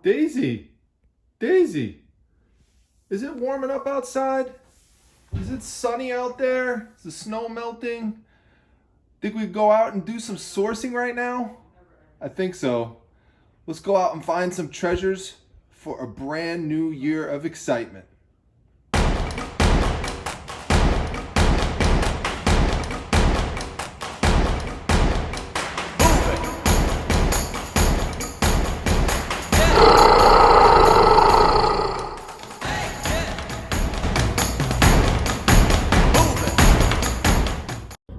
Daisy, Daisy, is it warming up outside? Is it sunny out there? Is the snow melting? Think we could go out and do some sourcing right now? I think so. Let's go out and find some treasures for a brand new year of excitement.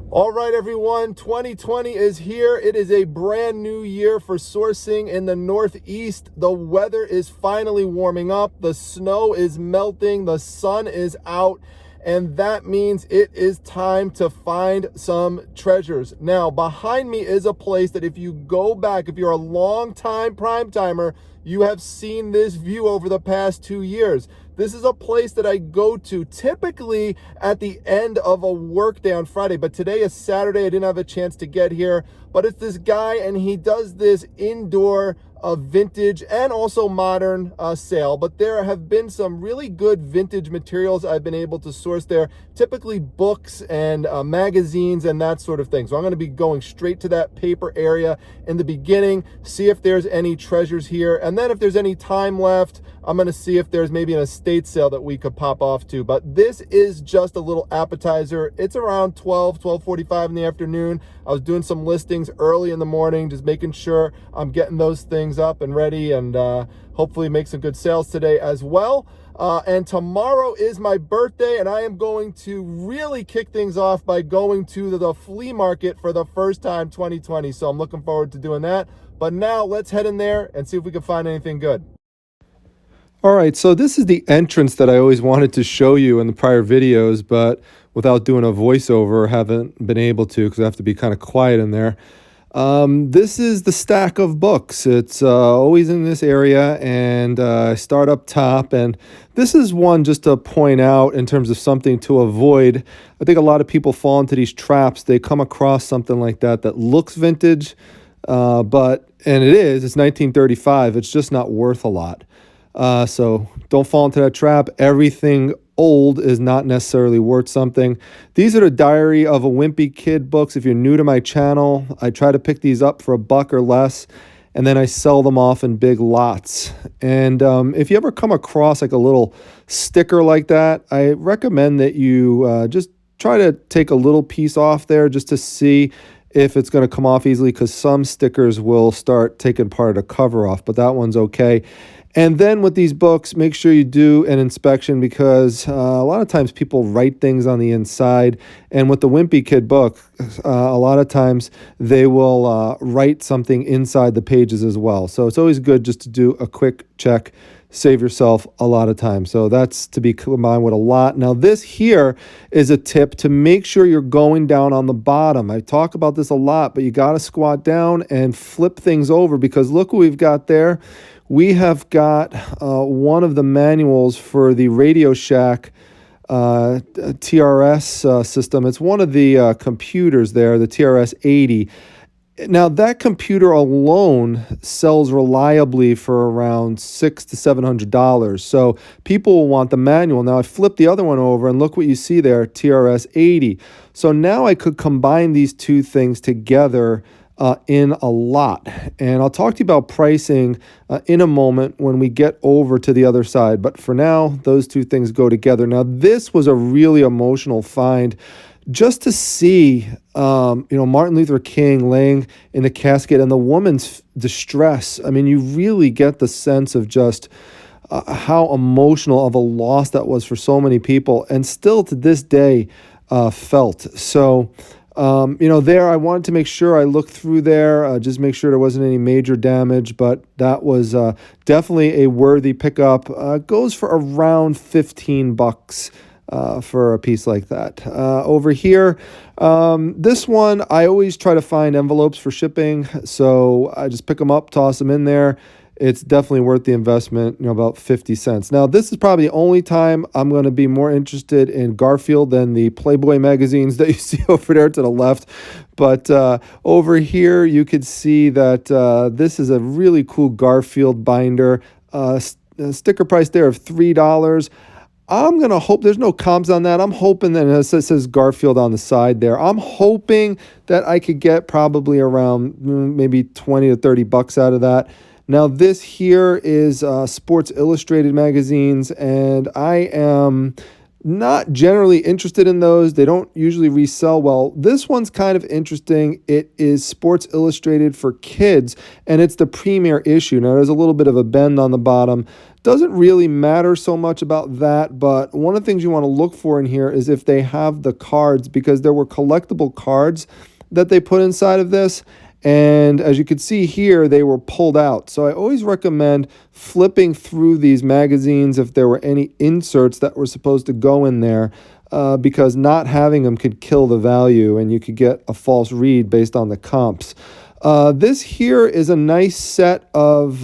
All right, everyone, 2020 is here. It is a brand new year for sourcing in the Northeast. The weather is finally warming up. The snow is melting. The sun is out. And that means it is time to find some treasures. Now, behind me is a place that if you go back, if you're a long-time prime timer, you have seen this view over the past 2 years. This is a place that I go to typically at the end of a work day on Friday, but today is Saturday. I didn't have a chance to get here, but it's this guy and he does this indoor vintage and also modern sale, but there have been some really good vintage materials I've been able to source there, typically books and magazines and that sort of thing. So I'm going to be going straight to that paper area in the beginning, see if there's any treasures here, and then if there's any time left, I'm going to see if there's maybe an estate sale that we could pop off to. But this is just a little appetizer. It's around 12:45 in the afternoon. I was doing some listings early in the morning, just making sure I'm getting those things up and ready, and hopefully make some good sales today as well. And tomorrow is my birthday, and I am going to really kick things off by going to the flea market for the first time 2020. So I'm looking forward to doing that. But now let's head in there and see if we can find anything good. All right, so this is the entrance that I always wanted to show you in the prior videos, but without doing a voiceover, haven't been able to because I have to be kind of quiet in there. This is the stack of books. It's always in this area, and I start up top, and this is one just to point out in terms of something to avoid. I think a lot of people fall into these traps. They come across something like that that looks vintage, and it's 1935. It's just not worth a lot. So don't fall into that trap. Everything old is not necessarily worth something. These are the Diary of a Wimpy Kid books. If you're new to my channel, I try to pick these up for $1 or less, and then I sell them off in big lots. And if you ever come across like a little sticker like that, I recommend that you just try to take a little piece off there just to see if it's going to come off easily, because some stickers will start taking part of the cover off, but that one's okay. And then with these books, make sure you do an inspection, because a lot of times people write things on the inside. And with the Wimpy Kid book, a lot of times they will write something inside the pages as well. So it's always good just to do a quick check, save yourself a lot of time. So that's to be combined with a lot. Now this here is a tip to make sure you're going down on the bottom. I talk about this a lot, but you got to squat down and flip things over, because look what we've got there. We have got one of the manuals for the Radio Shack TRS system. It's one of the computers there, the TRS 80. Now, that computer alone sells reliably for around $600 to $700. So people will want the manual. Now, I flipped the other one over, and look what you see there, TRS 80. So now I could combine these two things together in a lot. And I'll talk to you about pricing in a moment when we get over to the other side. But for now, those two things go together. Now, this was a really emotional find. Just to see, Martin Luther King laying in the casket and the woman's distress. I mean, you really get the sense of just how emotional of a loss that was for so many people, and still to this day felt. So, there I wanted to make sure I looked through there, just make sure there wasn't any major damage, but that was definitely a worthy pickup. Goes for around $15 for a piece like that. Over here, this one, I always try to find envelopes for shipping, so I just pick them up, toss them in there. It's definitely worth the investment, about 50 cents. Now, this is probably the only time I'm going to be more interested in Garfield than the Playboy magazines that you see over there to the left. But over here, you could see that this is a really cool Garfield binder. Sticker price there of $3. I'm going to hope there's no comps on that. I'm hoping that it says Garfield on the side there. I'm hoping that I could get probably around maybe 20 to 30 bucks out of that. Now, this here is Sports Illustrated magazines, and I am not generally interested in those. They don't usually resell well. This one's kind of interesting. It is Sports Illustrated for kids, and it's the premier issue. Now, there's a little bit of a bend on the bottom. Doesn't really matter so much about that, but one of the things you want to look for in here is if they have the cards, because there were collectible cards that they put inside of this. And as you can see here, they were pulled out. So I always recommend flipping through these magazines if there were any inserts that were supposed to go in there, because not having them could kill the value and you could get a false read based on the comps. This here is a nice set of,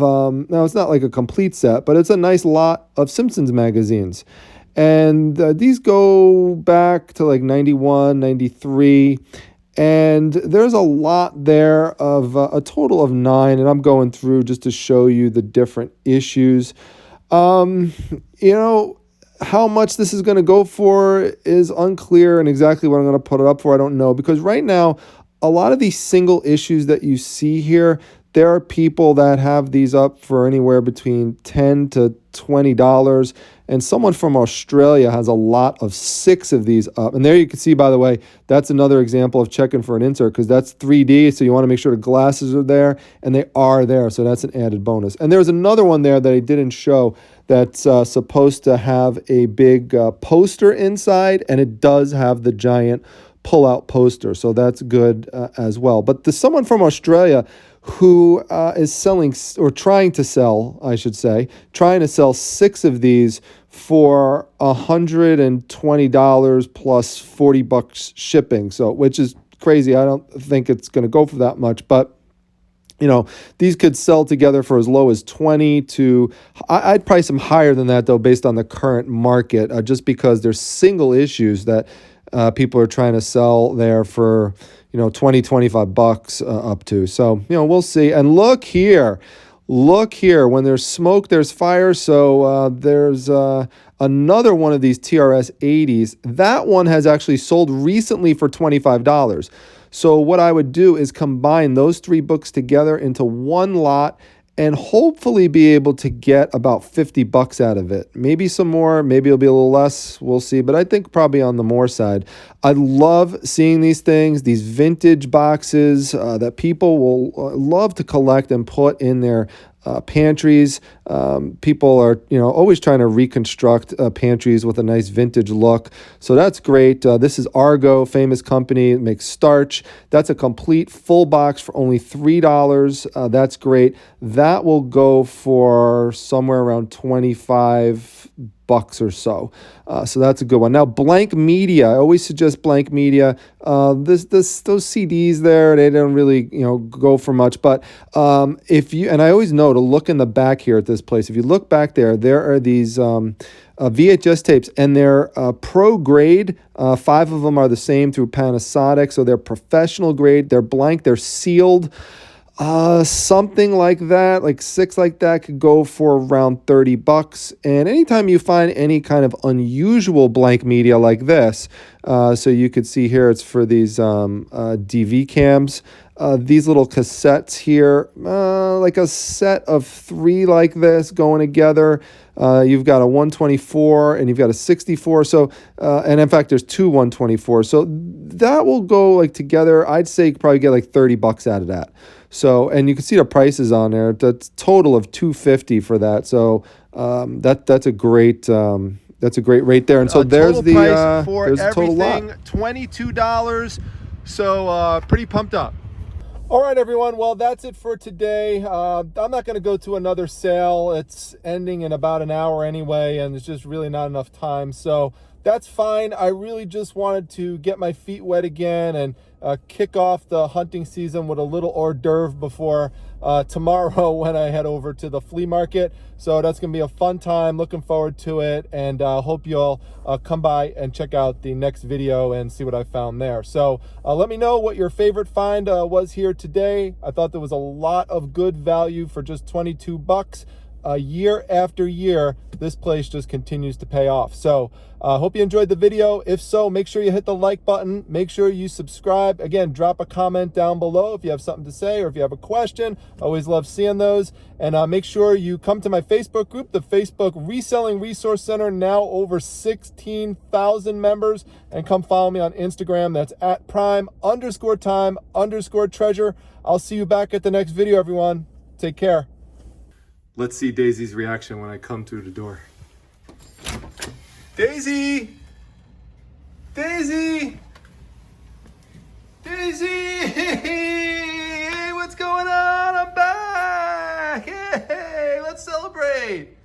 now it's not like a complete set, but it's a nice lot of Simpsons magazines. And these go back to like 91, 93. And there's a lot there of a total of 9, and I'm going through just to show you the different issues. You know, how much this is going to go for is unclear, and exactly what I'm going to put it up for, I don't know, because right now, a lot of these single issues that you see here, there are people that have these up for anywhere between $10 to $20, and someone from Australia has a lot of 6 of these up. And there you can see, by the way, that's another example of checking for an insert, because that's 3D, so you want to make sure the glasses are there, and they are there, so that's an added bonus. And there's another one there that I didn't show that's supposed to have a big poster inside, and it does have the giant pull-out poster, so that's good as well. But there's someone from Australia who is selling, or trying to sell, I should say, trying to sell 6 of these for $120 plus 40 bucks shipping, so which is crazy. I don't think it's going to go for that much, but you know, these could sell together for as low as 20 to, I'd price them higher than that though, based on the current market, just because there's single issues that people are trying to sell there for, you know, 20, 25 bucks up to. So, you know, we'll see. And look here, when there's smoke, there's fire. So there's another one of these TRS 80s. That one has actually sold recently for $25. So what I would do is combine those 3 books together into one lot and hopefully be able to get about 50 bucks out of it. Maybe some more, maybe it'll be a little less, we'll see, but I think probably on the more side. I love seeing these things, these vintage boxes that people will love to collect and put in their pantries. People are, you know, always trying to reconstruct pantries with a nice vintage look. So that's great. This is Argo, famous company. It makes starch. That's a complete full box for only $3. That's great. That will go for somewhere around 25 bucks or so. So that's a good one. Now, Blank Media. I always suggest Blank Media. Those CDs there, they don't really, you know, go for much. But if you, and I always know to look in the back here at this place. If you look back there, there are these VHS tapes, and they're pro grade. 5 of them are the same through Panasonic, so they're professional grade. They're blank. They're sealed. Something like that, like 6 like that, could go for around 30 bucks. And anytime you find any kind of unusual blank media like this, so you could see here, it's for these DV cams. These little cassettes here, like a set of 3 like this going together. You've got a 124 and you've got a 64. So, and in fact, there's 2 124. So that will go like together. I'd say you could probably get like 30 bucks out of that. So, and you can see the prices on there. That's total of $250 for that. So that's a great rate there. And so there's the price for there's everything, the total lot. $22. So pretty pumped up. All right, everyone. Well, that's it for today. I'm not going to go to another sale. It's ending in about an hour anyway, and there's just really not enough time. So that's fine. I really just wanted to get my feet wet again and kick off the hunting season with a little hors d'oeuvre before tomorrow when I head over to the flea market. So that's going to be a fun time. Looking forward to it, and hope you'll come by and check out the next video and see what I found there. So let me know what your favorite find was here today. I thought there was a lot of good value for just 22 bucks. year after year, this place just continues to pay off. So hope you enjoyed the video. If so, make sure you hit the like button. Make sure you subscribe. Again, drop a comment down below if you have something to say or if you have a question. Always love seeing those. And make sure you come to my Facebook group, the Facebook Reselling Resource Center, now over 16,000 members. And come follow me on Instagram. That's at prime_time_treasure. I'll see you back at the next video, everyone. Take care. Let's see Daisy's reaction when I come through the door. Daisy! Daisy! Daisy! Hey, what's going on? I'm back! Hey, let's celebrate!